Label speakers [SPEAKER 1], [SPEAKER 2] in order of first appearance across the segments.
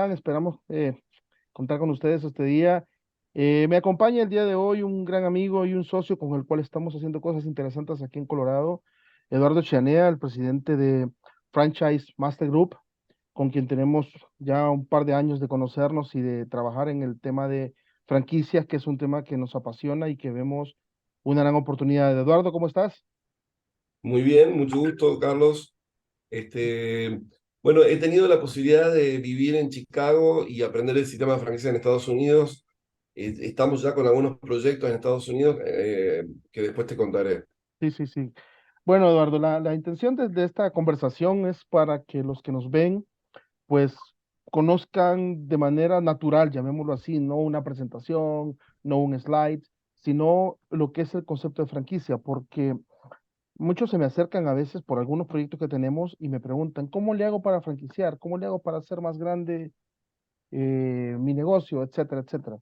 [SPEAKER 1] están? Esperamos contar con ustedes este día. Me acompaña el día de hoy un gran amigo y un socio con el cual estamos haciendo cosas interesantes aquí en Colorado, Eduardo Chianea, el presidente de Franchise Master Group, con quien tenemos ya un par de años de conocernos y de trabajar en el tema de franquicias, que es un tema que nos apasiona y que vemos una gran oportunidad. Eduardo, ¿cómo estás?
[SPEAKER 2] Muy bien, mucho gusto, Carlos. Este, bueno, he tenido la posibilidad de vivir en Chicago y aprender el sistema de franquicia en Estados Unidos. Estamos ya con algunos proyectos en Estados Unidos que después te contaré.
[SPEAKER 1] Sí, sí, sí. Bueno, Eduardo, la intención de esta conversación es para que los que nos ven, pues, conozcan de manera natural, llamémoslo así, no una presentación, no un slide, sino lo que es el concepto de franquicia, porque muchos se me acercan a veces por algunos proyectos que tenemos y me preguntan, ¿cómo le hago para franquiciar? ¿Cómo le hago para hacer más grande mi negocio, etcétera, etcétera?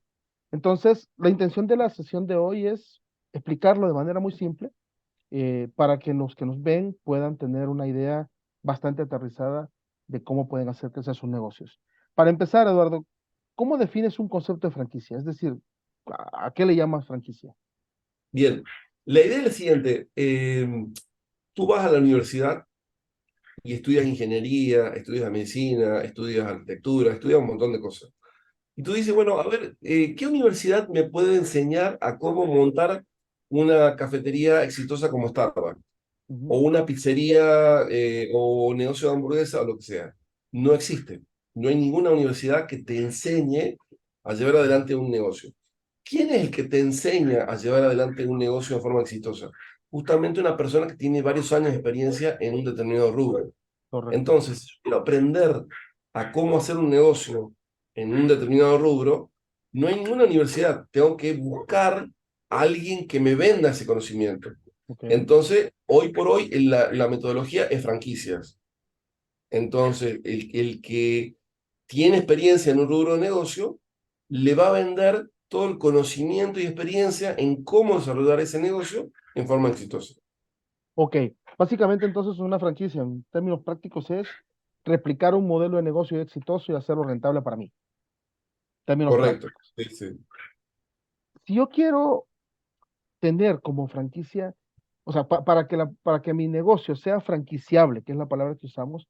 [SPEAKER 1] Entonces, la intención de la sesión de hoy es explicarlo de manera muy simple para que los que nos ven puedan tener una idea bastante aterrizada de cómo pueden hacer crecer sus negocios. Para empezar, Eduardo, ¿cómo defines un concepto de franquicia? Es decir, ¿a qué le llamas franquicia?
[SPEAKER 2] Bien, la idea es la siguiente. Tú vas a la universidad y estudias ingeniería, estudias medicina, estudias arquitectura, estudias un montón de cosas. Y tú dices, bueno, a ver, ¿qué universidad me puede enseñar a cómo montar una cafetería exitosa como Starbucks?
[SPEAKER 1] Ujú.
[SPEAKER 2] O una pizzería o un negocio de hamburguesa o lo que sea. No existe. No hay ninguna universidad que te enseñe a llevar adelante un negocio. ¿Quién es el que te enseña a llevar adelante un negocio de forma exitosa? Justamente una persona que tiene varios años de experiencia en un determinado rubro.
[SPEAKER 1] Correcto.
[SPEAKER 2] Entonces, si yo quiero aprender a cómo hacer un negocio en un determinado rubro, no hay ninguna universidad. Tengo que buscar a alguien que me venda ese conocimiento.
[SPEAKER 1] Ok.
[SPEAKER 2] Entonces, hoy por hoy, la metodología es franquicias. Entonces, el que tiene experiencia en un rubro de negocio, le va a vender todo el conocimiento y experiencia en cómo desarrollar ese negocio en forma exitosa.
[SPEAKER 1] Ok. Básicamente, entonces, una franquicia, en términos prácticos, es replicar un modelo de negocio exitoso y hacerlo rentable para mí. Términos
[SPEAKER 2] Correcto.
[SPEAKER 1] prácticos.
[SPEAKER 2] Sí, sí.
[SPEAKER 1] Si yo quiero tener como franquicia, o sea, para que mi negocio sea franquiciable, que es la palabra que usamos,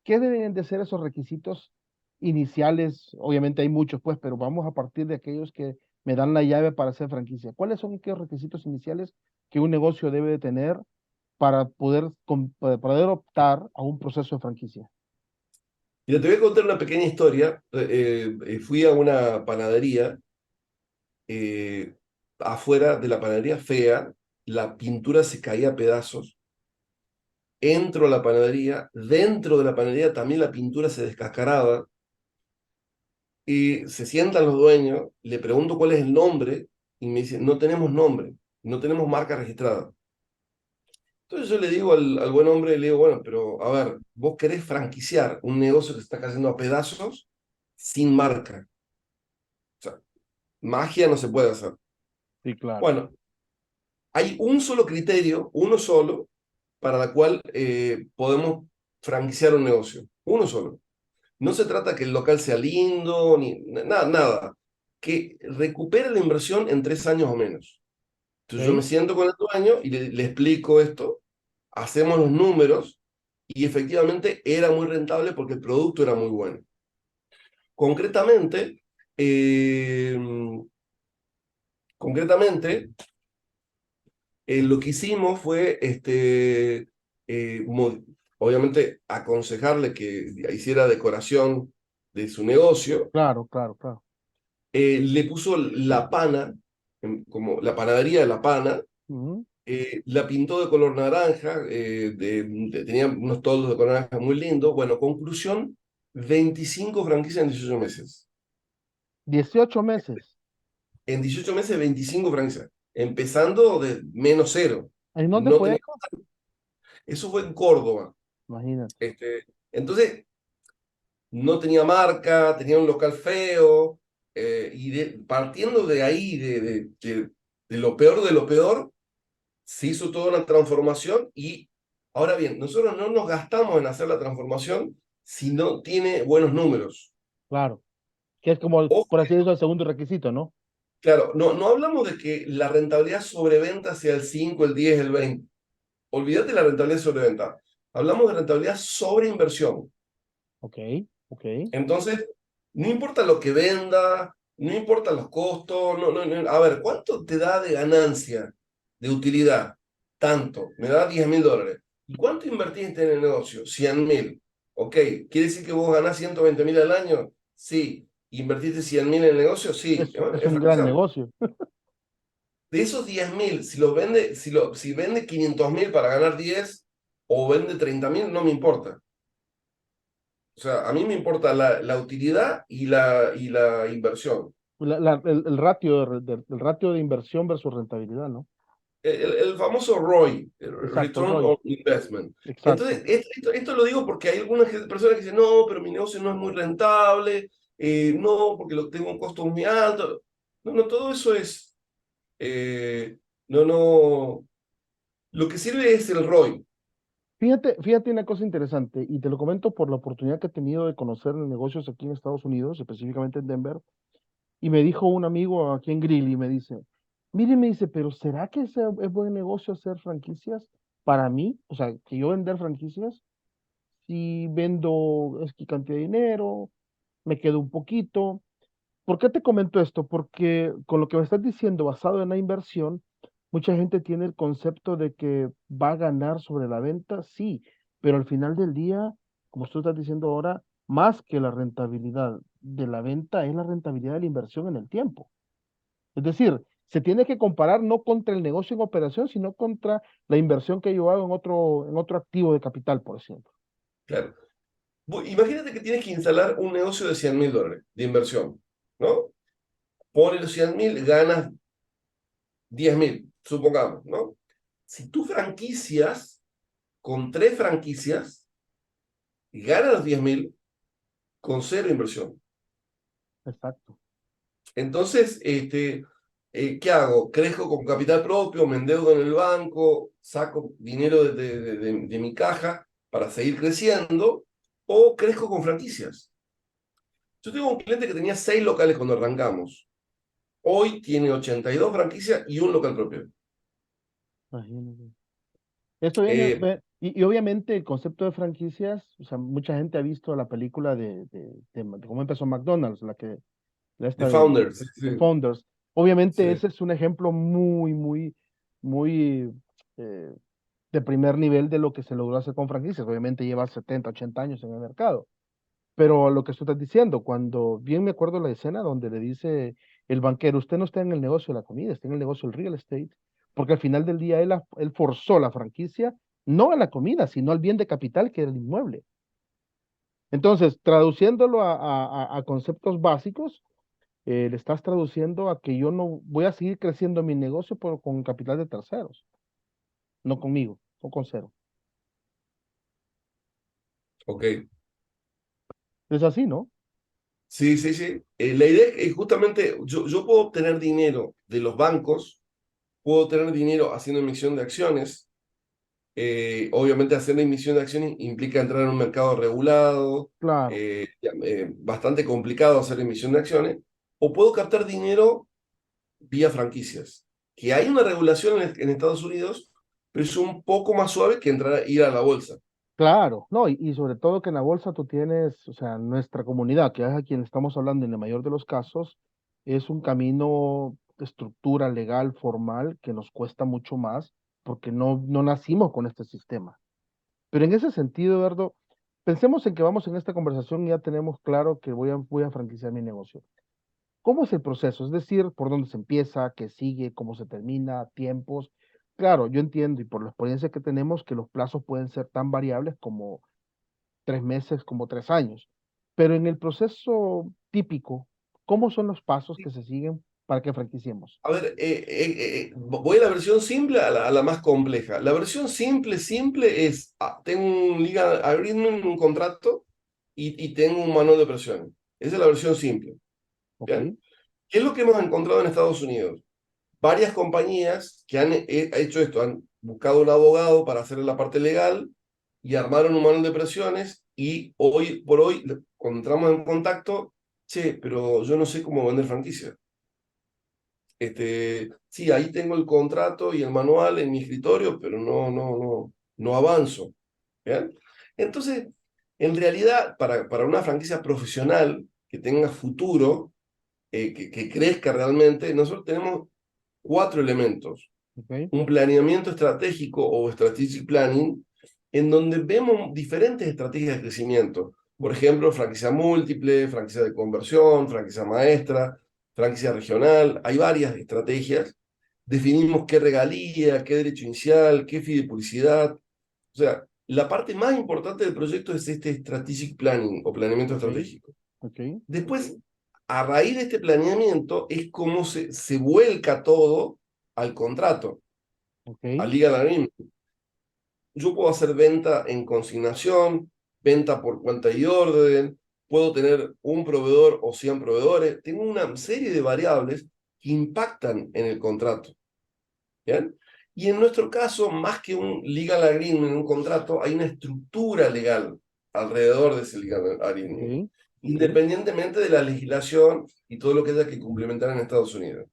[SPEAKER 1] ¿qué deben de ser esos requisitos iniciales? Obviamente hay muchos, pues, pero vamos a partir de aquellos que me dan la llave para hacer franquicia. ¿Cuáles son aquellos requisitos iniciales que un negocio debe de tener para para poder optar a un proceso de franquicia?
[SPEAKER 2] Mira, te voy a contar una pequeña historia. Fui a una panadería, eh, afuera de la panadería fea, la pintura se caía a pedazos. Entro a la panadería, dentro de la panadería también la pintura se descascaraba. Y se sientan los dueños, le pregunto cuál es el nombre y me dicen, no tenemos nombre, no tenemos marca registrada. Entonces yo le digo al buen hombre, le digo, bueno, pero a ver, vos querés franquiciar un negocio que se está cayendo a pedazos sin marca. O sea, magia no se puede hacer.
[SPEAKER 1] Sí, claro.
[SPEAKER 2] Bueno, hay un solo criterio, uno solo, para la cual podemos franquiciar un negocio. Uno solo. No se trata que el local sea lindo, ni nada, nada. Que recupere la inversión en 3 años o menos. Entonces yo me
[SPEAKER 1] ¿Ok?
[SPEAKER 2] siento con el dueño y le explico esto, hacemos los números y efectivamente era muy rentable porque el producto era muy bueno. Concretamente, eh, concretamente lo que hicimos fue, obviamente, aconsejarle que hiciera decoración de su negocio.
[SPEAKER 1] Claro, claro, claro.
[SPEAKER 2] Le puso la pana, como la panadería de la pana.
[SPEAKER 1] Ujú.
[SPEAKER 2] La pintó de color naranja, tenía unos toldos de color naranja muy lindos. Bueno, conclusión, 25 franquicias en 18 meses.
[SPEAKER 1] 18 meses.
[SPEAKER 2] En 18 meses, 25 franquicias. Empezando de menos cero.
[SPEAKER 1] ¿En dónde
[SPEAKER 2] No
[SPEAKER 1] fue
[SPEAKER 2] tenía,
[SPEAKER 1] eso?
[SPEAKER 2] eso fue en Córdoba.
[SPEAKER 1] Imagínate.
[SPEAKER 2] Entonces, no tenía marca, tenía un local feo, partiendo de ahí, de lo peor, se hizo toda una transformación y ahora bien, nosotros no nos gastamos en hacer la transformación si no tiene buenos números.
[SPEAKER 1] Claro. Que es como,
[SPEAKER 2] Ojo,
[SPEAKER 1] por así decirlo, el segundo requisito, ¿no?
[SPEAKER 2] claro, no hablamos de que la rentabilidad sobre venta sea el 5, el 10, el 20. Olvídate de la rentabilidad sobre venta. Hablamos de rentabilidad sobre inversión.
[SPEAKER 1] Ok, ok.
[SPEAKER 2] Entonces, no importa lo que venda, no importa los costos, a ver, ¿cuánto te da de ganancia, de utilidad? Tanto, me da $10.000. ¿Y cuánto invertiste en el negocio? 100.000. Ok, ¿quiere decir que vos ganás 120.000 al año? Sí. ¿Invertiste 100.000 en el negocio? Sí.
[SPEAKER 1] Es
[SPEAKER 2] Es
[SPEAKER 1] un gran
[SPEAKER 2] fracasar.
[SPEAKER 1] negocio.
[SPEAKER 2] De esos 10.000, si vende 500.000 para ganar 10 o vende 30.000, no me importa. O sea, a mí me importa la utilidad y la inversión.
[SPEAKER 1] El ratio el ratio de inversión versus rentabilidad, ¿no?
[SPEAKER 2] El famoso ROI,
[SPEAKER 1] Exacto, el
[SPEAKER 2] Return
[SPEAKER 1] ROI.
[SPEAKER 2] on Investment. Entonces,
[SPEAKER 1] Exacto.
[SPEAKER 2] esto lo digo porque hay algunas personas que dicen, no, pero mi negocio no es muy rentable, no, porque tengo un costo muy alto. No, todo eso es, no, lo que sirve es el ROI.
[SPEAKER 1] Fíjate una cosa interesante, y te lo comento por la oportunidad que he tenido de conocer negocios aquí en Estados Unidos, específicamente en Denver, y me dijo un amigo aquí en Greeley, me dice, mire, me dice, pero ¿será que es buen negocio hacer franquicias para mí? O sea, que yo vender franquicias, si vendo es que cantidad de dinero, me quedo un poquito. ¿Por qué te comento esto? Porque con lo que me estás diciendo, basado en la inversión, mucha gente tiene el concepto de que va a ganar sobre la venta, sí, pero al final del día, como tú estás diciendo ahora, más que la rentabilidad de la venta es la rentabilidad de la inversión en el tiempo. Es decir, se tiene que comparar no contra el negocio en operación, sino contra la inversión que yo hago en otro activo de capital, por ejemplo.
[SPEAKER 2] Claro. Imagínate que tienes que instalar un negocio de $100.000 de inversión, ¿no? Pones los 100.000, ganas 10.000, supongamos, ¿no? Si tú franquicias con 3 franquicias, ganas los 10.000 con cero inversión.
[SPEAKER 1] Exacto.
[SPEAKER 2] Entonces, ¿qué hago? ¿Crezco con capital propio? ¿Me endeudo en el banco? ¿Saco dinero de mi caja para seguir creciendo? ¿O crezco con franquicias? Yo tengo un cliente que tenía 6 locales cuando arrancamos. Hoy tiene 82 franquicias y un local propio.
[SPEAKER 1] Imagínate. Esto viene,
[SPEAKER 2] Eh,
[SPEAKER 1] y obviamente el concepto de franquicias, o sea, mucha gente ha visto la película de cómo empezó McDonald's, la
[SPEAKER 2] The
[SPEAKER 1] esta
[SPEAKER 2] Founders,
[SPEAKER 1] de
[SPEAKER 2] sí,
[SPEAKER 1] Founders. Obviamente
[SPEAKER 2] sí.
[SPEAKER 1] ese es un ejemplo muy eh, de primer nivel de lo que se logró hacer con franquicias. Obviamente lleva 70 80 años en el mercado. Pero lo que tú estás diciendo, cuando bien me acuerdo la escena donde le dice el banquero, usted no está en el negocio de la comida, está en el negocio del real estate, porque al final del día él forzó la franquicia no a la comida, sino al bien de capital que era el inmueble. Entonces, traduciéndolo a conceptos básicos, le estás traduciendo a que yo no voy a seguir creciendo mi negocio con capital de terceros, no conmigo, o con cero.
[SPEAKER 2] Ok.
[SPEAKER 1] Es así, ¿no?
[SPEAKER 2] Sí, sí, sí. La idea es justamente, yo puedo obtener dinero de los bancos, puedo obtener dinero haciendo emisión de acciones. Obviamente hacer la emisión de acciones implica entrar en un mercado regulado,
[SPEAKER 1] Claro.
[SPEAKER 2] bastante complicado hacer emisión de acciones, o puedo captar dinero vía franquicias, que hay una regulación en Estados Unidos, pero es un poco más suave que ir a la bolsa.
[SPEAKER 1] Claro, no, y sobre todo que en la bolsa tú tienes, o sea, nuestra comunidad, que es a quien estamos hablando en el mayor de los casos, es un camino de estructura legal, formal, que nos cuesta mucho más porque no nacimos con este sistema. Pero en ese sentido, Eduardo, pensemos en que vamos en esta conversación y ya tenemos claro que voy a franquiciar mi negocio. ¿Cómo es el proceso? Es decir, por dónde se empieza, qué sigue, cómo se termina, tiempos. Claro, yo entiendo y por la experiencia que tenemos que los plazos pueden ser tan variables como 3 meses, como 3 años. Pero en el proceso típico, ¿cómo son los pasos que se siguen para que franquiciemos?
[SPEAKER 2] A ver, voy a la versión simple a la más compleja. La versión simple es, tengo un legal agreement, un contrato, y tengo un manual de operaciones. Esa es la versión simple.
[SPEAKER 1] ¿Ok?
[SPEAKER 2] ¿Bien? ¿Qué es lo que hemos encontrado en Estados Unidos? Varias compañías que han hecho esto, han buscado un abogado para hacer la parte legal y armaron un manual de operaciones y hoy por hoy, cuando entramos en contacto, che, pero yo no sé cómo vender franquicia. Sí, ahí tengo el contrato y el manual en mi escritorio, pero no avanzo. ¿Bien? Entonces, en realidad, para una franquicia profesional que tenga futuro, que crezca realmente, nosotros tenemos cuatro elementos.
[SPEAKER 1] ¿Ok?
[SPEAKER 2] Un planeamiento estratégico o strategic planning, en donde vemos diferentes estrategias de crecimiento. Por
[SPEAKER 1] Ujú.
[SPEAKER 2] ejemplo, franquicia múltiple, franquicia de conversión, franquicia maestra, franquicia regional. Hay varias estrategias. Definimos qué regalía, qué derecho inicial, qué fideipublicidad. O sea, la parte más importante del proyecto es este strategic planning o planeamiento
[SPEAKER 1] Ok,
[SPEAKER 2] estratégico.
[SPEAKER 1] ok,
[SPEAKER 2] Después, a raíz de este planeamiento, es cómo se vuelca todo al contrato,
[SPEAKER 1] ok,
[SPEAKER 2] al legal agreement. Yo puedo hacer venta en consignación, venta por cuenta y orden, puedo tener un proveedor o 100 proveedores. Tengo una serie de variables que impactan en el contrato. ¿Bien? Y en nuestro caso, más que un legal agreement, un contrato, hay una estructura legal alrededor de ese legal agreement,
[SPEAKER 1] ok, ok,
[SPEAKER 2] independientemente de la legislación y todo lo que haya que complementar en Estados Unidos.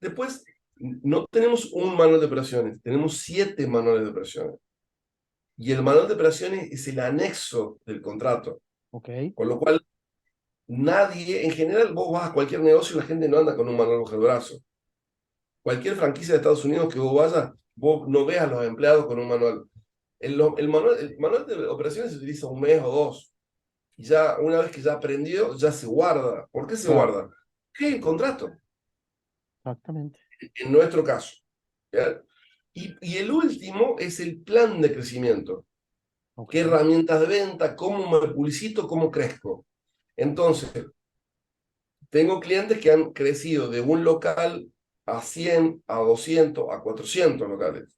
[SPEAKER 2] Después, no tenemos un manual de operaciones, tenemos 7 manuales de operaciones. Y el manual de operaciones es el anexo del contrato.
[SPEAKER 1] ok,
[SPEAKER 2] Con lo cual, nadie, en general, vos vas a cualquier negocio y la gente no anda con un manual bajo el brazo. Cualquier franquicia de Estados Unidos que vos vayas, vos no ves a los empleados con un manual. El manual de operaciones se utiliza un mes o dos. Y ya, una vez que ya aprendió, ya se guarda. ¿Por qué se
[SPEAKER 1] claro,
[SPEAKER 2] guarda? ¿Qué es el contrato?
[SPEAKER 1] exactamente,
[SPEAKER 2] En nuestro caso. ¿Ya? Y el último es el plan de crecimiento.
[SPEAKER 1] ok,
[SPEAKER 2] ¿Qué herramientas de venta? ¿Cómo me publicito? ¿Cómo crezco? Entonces, tengo clientes que han crecido de un local a 100, a 200, a 400 locales.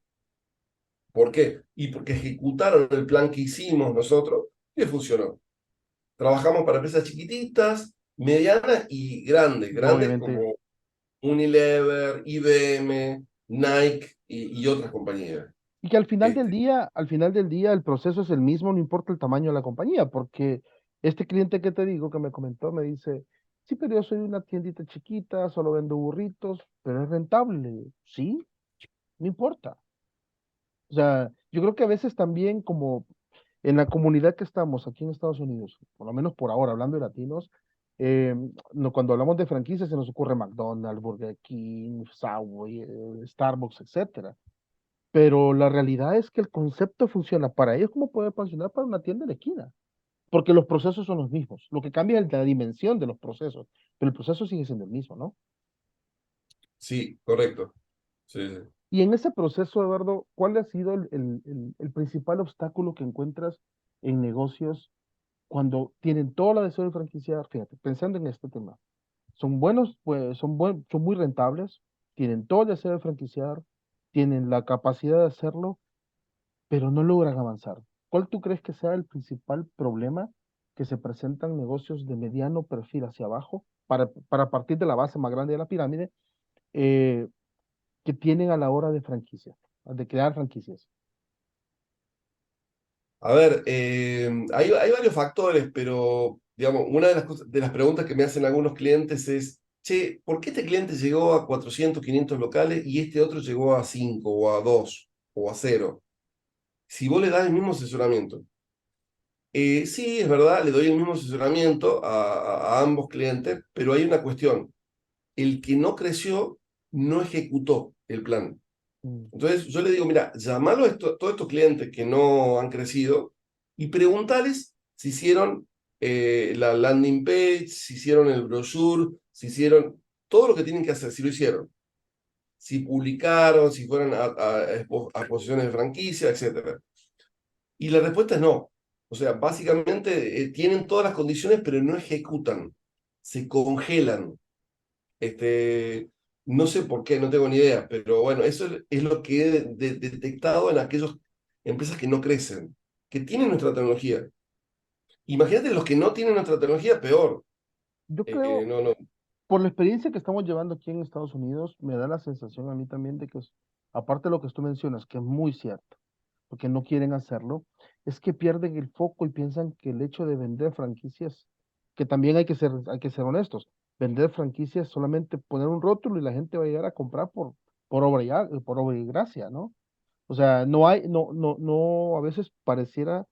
[SPEAKER 2] ¿Por qué? Y porque ejecutaron el plan que hicimos nosotros y funcionó. Trabajamos para empresas chiquititas, medianas y grandes.
[SPEAKER 1] y
[SPEAKER 2] Grandes
[SPEAKER 1] obviamente,
[SPEAKER 2] como Unilever, IBM, Nike y otras compañías.
[SPEAKER 1] y que
[SPEAKER 2] Este,
[SPEAKER 1] al final del día el proceso es el mismo, no importa el tamaño de la compañía, porque este cliente que te digo, que me comentó, me dice, sí, pero yo soy una tiendita chiquita, solo vendo burritos, pero es rentable, sí, no importa. O sea, yo creo que a veces también como en la comunidad que estamos aquí en Estados Unidos, por lo menos por ahora, hablando de latinos, eh, cuando hablamos de franquicias se nos ocurre McDonald's, Burger King, Subway, Starbucks, etcétera. Pero la realidad es que el concepto funciona para ellos como puede funcionar para una tienda de la esquina, porque los procesos son los mismos. Lo que cambia es la dimensión de los procesos, pero el proceso sigue siendo el mismo, ¿no?
[SPEAKER 2] sí, correcto. Sí, sí.
[SPEAKER 1] Y en ese proceso, Eduardo, ¿cuál ha sido el principal obstáculo que encuentras en negocios cuando tienen toda la deseo de franquiciar? Fíjate, pensando en este tema, son buenos, pues son muy rentables, tienen todo el deseo de franquiciar, tienen la capacidad de hacerlo, pero no logran avanzar. ¿Cuál tú crees que sea el principal problema que se presentan negocios de mediano perfil hacia abajo para partir de la base más grande de la pirámide eh, que tienen a la hora de franquicia, de crear franquicias?
[SPEAKER 2] A ver, hay varios factores, pero digamos, una de las preguntas que me hacen algunos clientes es, che, ¿por qué este cliente llegó a 400, 500 locales y este otro llegó a 5 o a 2 o a cero? Si vos le das el mismo asesoramiento. Sí, es verdad, le doy el mismo asesoramiento a ambos clientes, pero hay una cuestión. El que no creció no ejecutó el plan.
[SPEAKER 1] Mm,
[SPEAKER 2] Entonces yo le digo, mira, llamalo a todos estos clientes que no han crecido y preguntales si hicieron la landing page, si hicieron el brochure, si hicieron todo lo que tienen que hacer, si lo hicieron, si publicaron, si fueron a exposiciones de franquicia, etcétera. Y la respuesta es no. O sea, básicamente tienen todas las condiciones, pero no ejecutan, se congelan. Este, no sé por qué, no tengo ni idea, pero bueno, eso es lo que he detectado en aquellas empresas que no crecen, que tienen nuestra tecnología. Imagínate los que no tienen nuestra tecnología, peor.
[SPEAKER 1] Yo creo,
[SPEAKER 2] No, no.
[SPEAKER 1] por la experiencia que estamos llevando aquí en Estados Unidos, me da la sensación a mí también de que, aparte de lo que tú mencionas, que es muy cierto, porque no quieren hacerlo, es que pierden el foco y piensan que el hecho de vender franquicias que también hay que ser honestos. Vender franquicias es solamente poner un rótulo y la gente va a llegar a comprar por obra y gracia, ¿no? O sea, no, a veces pareciera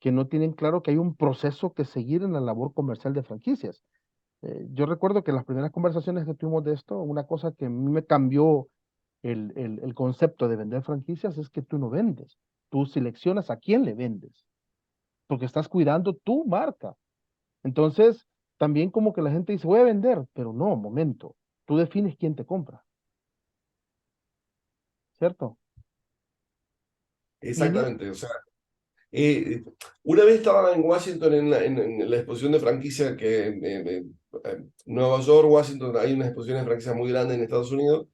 [SPEAKER 1] que no tienen claro que hay un proceso que seguir en la labor comercial de franquicias. Yo recuerdo que las primeras conversaciones que tuvimos de esto, una cosa que a mí me cambió el concepto de vender franquicias es que tú no vendes, tú seleccionas a quién le vendes, porque estás cuidando tu marca. Entonces, también como que la gente dice, voy a vender, pero no, momento, tú defines quién te compra, ¿cierto? Y en es,
[SPEAKER 2] Exactamente, o sea, eh, una vez estaba en Washington en la exposición de franquicia que en Nueva York, Washington, hay una exposición de franquicia muy grande en Estados Unidos,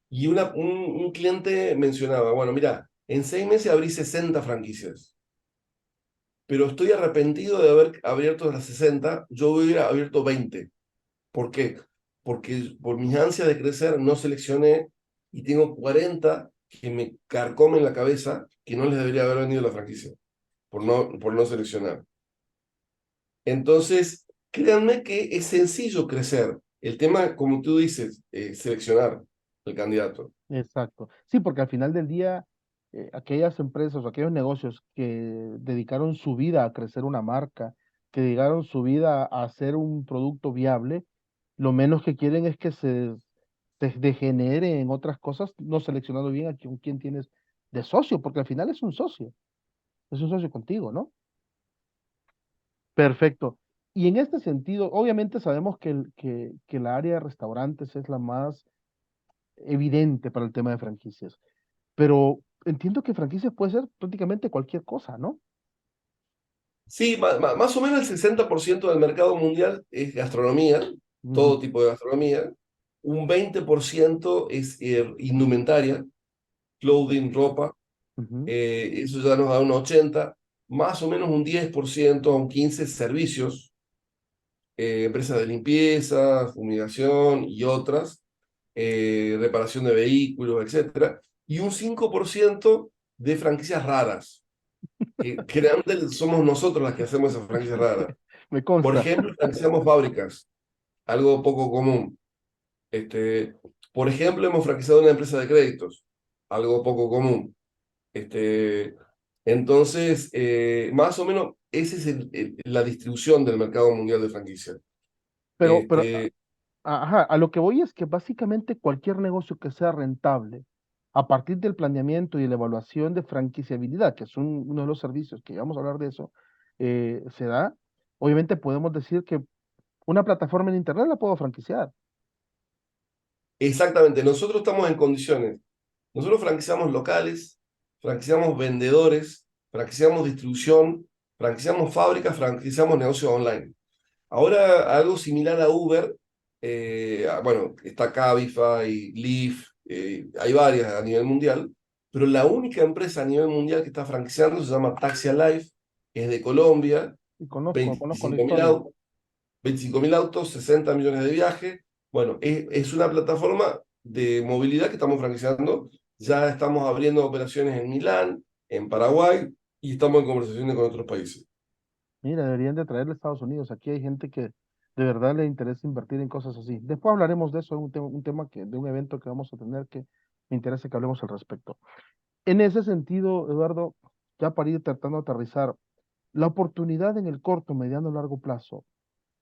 [SPEAKER 2] y un cliente mencionaba, bueno, mira, en 6 meses abrí 60 franquicias, pero estoy arrepentido de haber abierto las 60, yo hubiera abierto 20. ¿Por qué? Porque por mis ansias de crecer no seleccioné y tengo 40 que me carcomen la cabeza que no les debería haber venido la franquicia por no seleccionar. Entonces, créanme que es sencillo crecer. El tema, como tú dices, seleccionar el candidato.
[SPEAKER 1] exacto. Sí, porque al final del día, aquellas empresas o aquellos negocios que dedicaron su vida a crecer una marca, que dedicaron su vida a hacer un producto viable, lo menos que quieren es que se degenere en otras cosas, no seleccionando bien con quién tienes de socio, porque al final es un socio contigo, ¿no? Perfecto. Y en este sentido, obviamente sabemos que la área de restaurantes es la más evidente para el tema de franquicias, pero entiendo que franquicias puede ser prácticamente cualquier cosa, ¿no?
[SPEAKER 2] Sí, más o menos el 60% del mercado mundial es gastronomía,
[SPEAKER 1] Ujú,
[SPEAKER 2] todo tipo de gastronomía. Un 20% es indumentaria, clothing, ropa.
[SPEAKER 1] ujú.
[SPEAKER 2] Eso ya nos da un 80. Más o menos un 10% a un 15% servicios, empresas de limpieza, fumigación y otras, reparación de vehículos, etcétera. Y un 5% de franquicias raras, que generalmente somos nosotros las que hacemos esas franquicias raras.
[SPEAKER 1] Me
[SPEAKER 2] Por
[SPEAKER 1] consta.
[SPEAKER 2] ejemplo, franquiciamos fábricas, algo poco común. Este, por ejemplo, hemos franquiciado una empresa de créditos, algo poco común. Este, entonces, más o menos, esa es la distribución del mercado mundial de franquicias.
[SPEAKER 1] Pero,
[SPEAKER 2] Este,
[SPEAKER 1] ajá, a lo que voy es que básicamente cualquier negocio que sea rentable, a partir del planeamiento y la evaluación de franquiciabilidad, que es uno de los servicios que vamos a hablar de eso, se da, obviamente podemos decir que una plataforma en Internet la puedo franquiciar.
[SPEAKER 2] exactamente, nosotros estamos en condiciones. Nosotros franquiciamos locales, franquiciamos vendedores, franquiciamos distribución, franquiciamos fábricas, franquiciamos negocios online. Ahora, algo similar a Uber, bueno, está Cabify, Lyft, hay varias a nivel mundial, pero la única empresa a nivel mundial que está franquiciando se llama Taxi Alive, es de Colombia,
[SPEAKER 1] Y conozco la
[SPEAKER 2] 25.000
[SPEAKER 1] historia.
[SPEAKER 2] autos, 25.000 autos, 60 millones de viajes. Bueno, es una plataforma de movilidad que estamos franquiciando. Ya estamos abriendo operaciones en Milán, en Paraguay, y estamos en conversaciones con otros países.
[SPEAKER 1] Mira, deberían de traerle a Estados Unidos. Aquí hay gente que de verdad le interesa invertir en cosas así. Después hablaremos de eso, un tema de un evento que vamos a tener que me interesa que hablemos al respecto. En ese sentido, Eduardo, ya para ir tratando de aterrizar, la oportunidad en el corto, mediano, largo plazo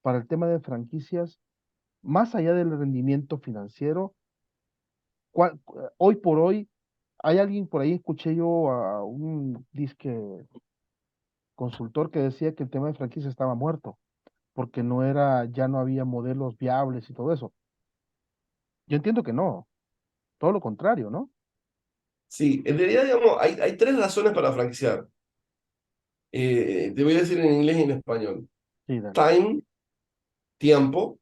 [SPEAKER 1] para el tema de franquicias, más allá del rendimiento financiero, hoy por hoy, hay alguien por ahí, escuché yo a un disque consultor que decía que el tema de franquicia estaba muerto, porque ya no había modelos viables y todo eso. Yo entiendo que no, todo lo contrario, ¿no?
[SPEAKER 2] Sí, en realidad, digamos, hay tres razones para franquiciar. Te voy a decir en inglés y en español.
[SPEAKER 1] Sí, dale.
[SPEAKER 2] Time, tiempo.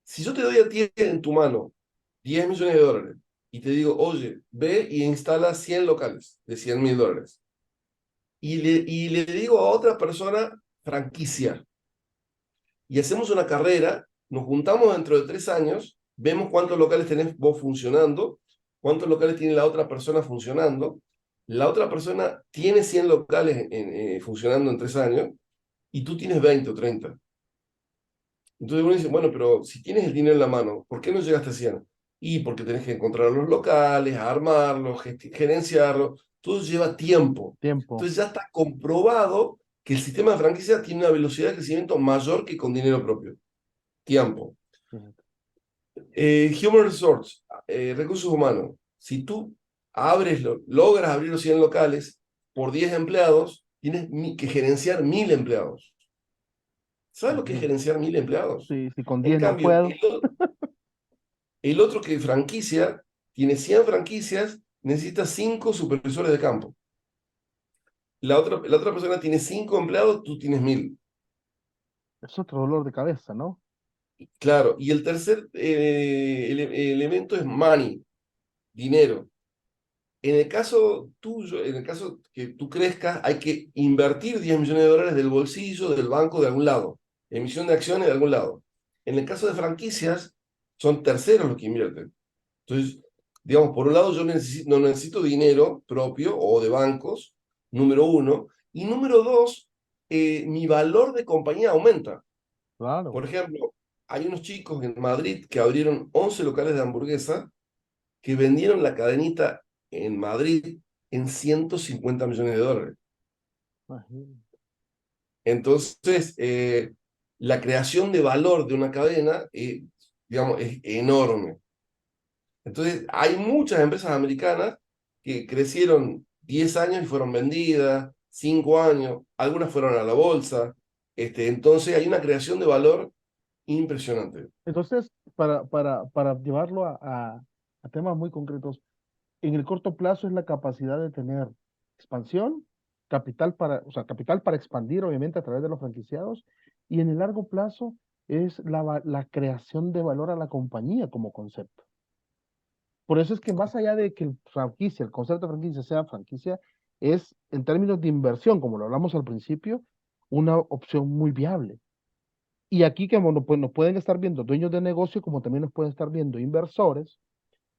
[SPEAKER 2] Si yo te doy a ti en tu mano 10 millones de dólares y te digo, oye, ve y instala 100 locales de $100.000, y le digo a otra persona, franquicia, y hacemos una carrera, nos juntamos dentro de 3 años, vemos cuántos locales tenés vos funcionando, cuántos locales tiene la otra persona funcionando, la otra persona tiene 100 locales funcionando en 3 años y tú tienes 20 o 30. Entonces uno dice, bueno, pero si tienes el dinero en la mano, ¿por qué no llegaste a 100? Y porque tenés que encontrar los locales, armarlos, gerenciarlos, todo lleva tiempo.
[SPEAKER 1] Tiempo.
[SPEAKER 2] Entonces ya está comprobado que el sistema de franquicia tiene una velocidad de crecimiento mayor que con dinero propio. Tiempo.
[SPEAKER 1] Fíjate.
[SPEAKER 2] Human Resource, recursos humanos. Si tú logras abrir los 100 locales por 10 empleados, tienes que gerenciar 1000 empleados. ¿Sabes lo que es
[SPEAKER 1] Imagínate.
[SPEAKER 2] gerenciar 1000 empleados?
[SPEAKER 1] Sí, si con
[SPEAKER 2] En
[SPEAKER 1] 10 no
[SPEAKER 2] cambio,
[SPEAKER 1] puedo.
[SPEAKER 2] el otro que franquicia, tiene 100 franquicias, necesita 5 supervisores de campo. La otra persona tiene 5 empleados, tú tienes 1000.
[SPEAKER 1] Es otro dolor de cabeza, ¿no?
[SPEAKER 2] Claro, y el tercer elemento es money, dinero. En el caso tuyo, en el caso que tú crezcas, hay que invertir 10 millones de dólares del bolsillo, del banco, de algún lado. Emisión de acciones de algún lado. En el caso de franquicias, son terceros los que invierten. Entonces, digamos, por un lado yo no necesito dinero propio o de bancos, número uno. Y número dos, mi valor de compañía aumenta.
[SPEAKER 1] Claro.
[SPEAKER 2] Por ejemplo, hay unos chicos en Madrid que abrieron 11 locales de hamburguesa que vendieron la cadenita en Madrid en 150 millones de dólares.
[SPEAKER 1] Imagínate.
[SPEAKER 2] Entonces, la creación de valor de una cadena, digamos, es enorme. Entonces, hay muchas empresas americanas que crecieron 10 años y fueron vendidas, 5 años, algunas fueron a la bolsa. Entonces, hay una creación de valor impresionante.
[SPEAKER 1] Entonces, para llevarlo a temas muy concretos, en el corto plazo es la capacidad de tener expansión, capital para, o sea, capital para expandir, obviamente, a través de los franquiciados, y en el largo plazo es la creación de valor a la compañía como concepto. Por eso es que más allá de que el concepto de franquicia sea franquicia, es en términos de inversión, como lo hablamos al principio, una opción muy viable. Y aquí que bueno, pues, nos pueden estar viendo dueños de negocio, como también nos pueden estar viendo inversores.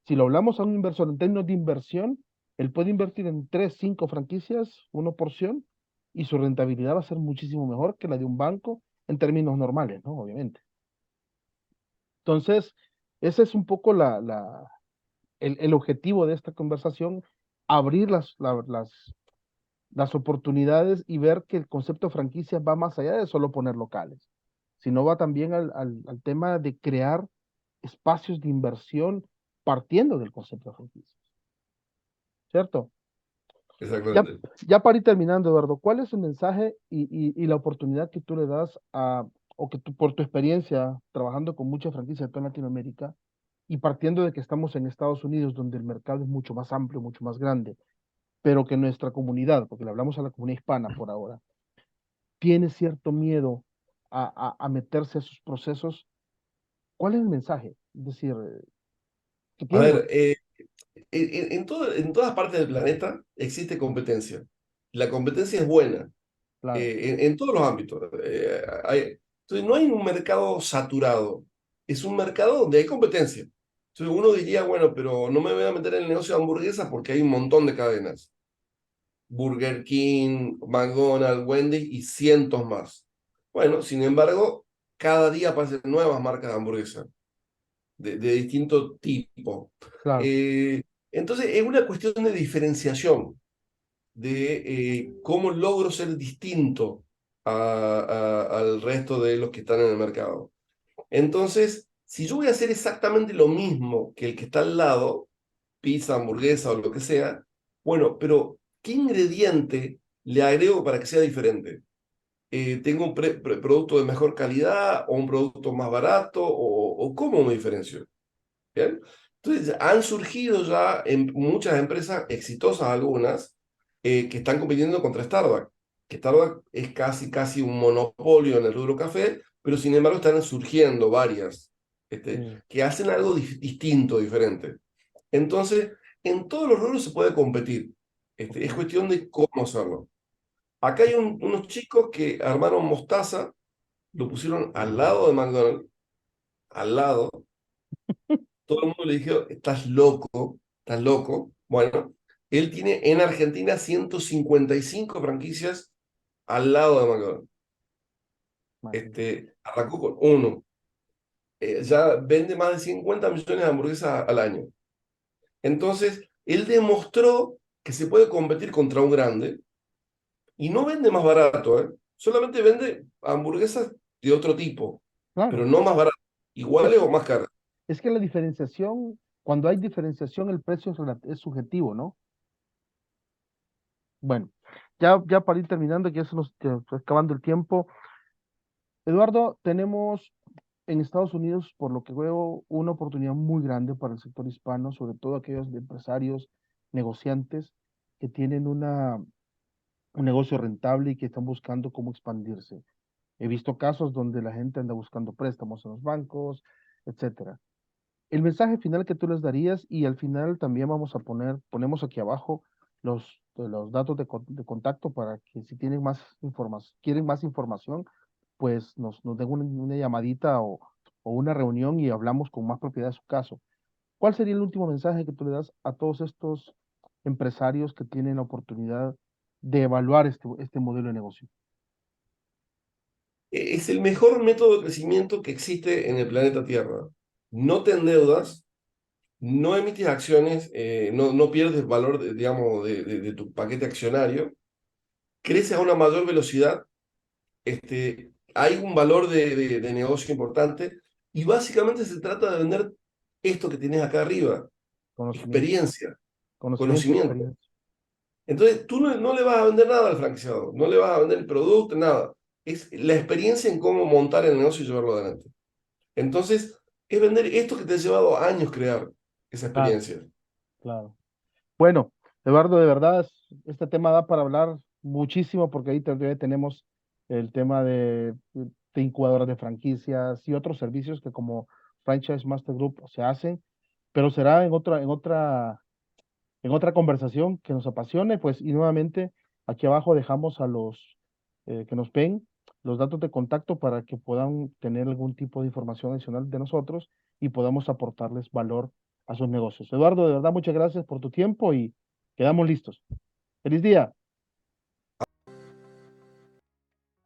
[SPEAKER 1] Si lo hablamos a un inversor en términos de inversión, él puede invertir en 3 5 franquicias, una porción, y su rentabilidad va a ser muchísimo mejor que la de un banco en términos normales, ¿no? Obviamente. Entonces, ese es un poco el objetivo de esta conversación, abrir las oportunidades y ver que el concepto de franquicia va más allá de solo poner locales, sino va también al tema de crear espacios de inversión partiendo del concepto de franquicia, ¿cierto? Ya,
[SPEAKER 2] Exactamente.
[SPEAKER 1] ya para ir terminando, Eduardo, ¿cuál es el mensaje y la oportunidad que tú le das o que tú, por tu experiencia trabajando con muchas franquicias acá en Latinoamérica y partiendo de que estamos en Estados Unidos, donde el mercado es mucho más amplio, mucho más grande, pero que nuestra comunidad, porque le hablamos a la comunidad hispana por ahora, tiene cierto miedo a meterse a esos procesos? ¿Cuál es el mensaje? Es decir, que
[SPEAKER 2] A
[SPEAKER 1] tienen,
[SPEAKER 2] ver, en todas partes del planeta existe competencia. La competencia es buena,
[SPEAKER 1] claro,
[SPEAKER 2] en todos los ámbitos. Entonces, no hay un mercado saturado, es un mercado donde hay competencia. Entonces, uno diría, bueno, pero no me voy a meter en el negocio de hamburguesas porque hay un montón de cadenas. Burger King, McDonald's, Wendy's y cientos más. Bueno, sin embargo, cada día aparecen nuevas marcas de hamburguesas de distinto tipo.
[SPEAKER 1] claro.
[SPEAKER 2] Eh, entonces, es una cuestión de diferenciación, de cómo logro ser distinto al resto de los que están en el mercado. Entonces, si yo voy a hacer exactamente lo mismo que el que está al lado, pizza, hamburguesa o lo que sea, bueno, pero ¿qué ingrediente le agrego para que sea diferente? ¿Tengo un producto de mejor calidad o un producto más barato o cómo me diferencio? ¿Bien? Entonces, han surgido ya en muchas empresas exitosas, algunas, que están compitiendo contra Starbucks. Que Starbucks es casi un monopolio en el rubro café, pero sin embargo están surgiendo varias
[SPEAKER 1] Sí,
[SPEAKER 2] que hacen algo distinto, diferente. Entonces, en todos los rubros se puede competir. Es
[SPEAKER 1] ok.
[SPEAKER 2] cuestión de cómo hacerlo. Acá hay unos chicos que armaron Mostaza, lo pusieron al lado de McDonald's, al lado, todo el mundo le dijo, estás loco, estás loco. Bueno, él tiene en Argentina 155 franquicias al lado de McDonald's.
[SPEAKER 1] Imagínate.
[SPEAKER 2] Arrancó con uno. ya vende más de 50 millones de hamburguesas al año. Entonces, él demostró que se puede competir contra un grande y no vende más barato, ¿eh? Solamente vende hamburguesas de otro tipo, pero
[SPEAKER 1] Claro,
[SPEAKER 2] no más barato,
[SPEAKER 1] es
[SPEAKER 2] iguales o
[SPEAKER 1] que,
[SPEAKER 2] más caras.
[SPEAKER 1] es que la diferenciación, cuando hay diferenciación, el precio es subjetivo, ¿no? Bueno, ya para ir terminando, que ya se nos está acabando el tiempo. Eduardo, tenemos en Estados Unidos, por lo que veo, una oportunidad muy grande para el sector hispano, sobre todo aquellos de empresarios, negociantes que tienen un negocio rentable y que están buscando cómo expandirse. He visto casos donde la gente anda buscando préstamos en los bancos, etcétera. El mensaje final que tú les darías y al final también ponemos aquí abajo los datos de contacto para que si tienen más información, quieren más información, pues nos den una llamadita o una reunión y hablamos con más propiedad de su caso. ¿Cuál sería el último mensaje que tú le das a todos estos empresarios que tienen la oportunidad de evaluar este modelo de negocio?
[SPEAKER 2] Es el mejor método de crecimiento que existe en el planeta Tierra. No te endeudas, no emites acciones, no pierdes valor, digamos, de tu paquete accionario, creces a una mayor velocidad, hay un valor de negocio importante y básicamente se trata de vender esto que tienes acá arriba,
[SPEAKER 1] Conocimiento,
[SPEAKER 2] experiencia,
[SPEAKER 1] conocimiento y
[SPEAKER 2] conocimiento.
[SPEAKER 1] experiencia.
[SPEAKER 2] Entonces, tú no le vas a vender nada al franquiciado, no le vas a vender el producto, nada. Es la experiencia en cómo montar el negocio y llevarlo adelante. Entonces, es vender esto que te ha llevado años crear esa
[SPEAKER 1] Claro,
[SPEAKER 2] experiencia.
[SPEAKER 1] claro. Bueno, Eduardo, de verdad, este tema da para hablar muchísimo porque ahí también tenemos el tema de incubadoras de franquicias y otros servicios que como Franchise Master Group se hacen, pero será en otra conversación que nos apasione, pues, y nuevamente aquí abajo dejamos a los que nos ven los datos de contacto para que puedan tener algún tipo de información adicional de nosotros y podamos aportarles valor a sus negocios. Eduardo, de verdad, muchas gracias por tu tiempo y quedamos listos. Feliz día.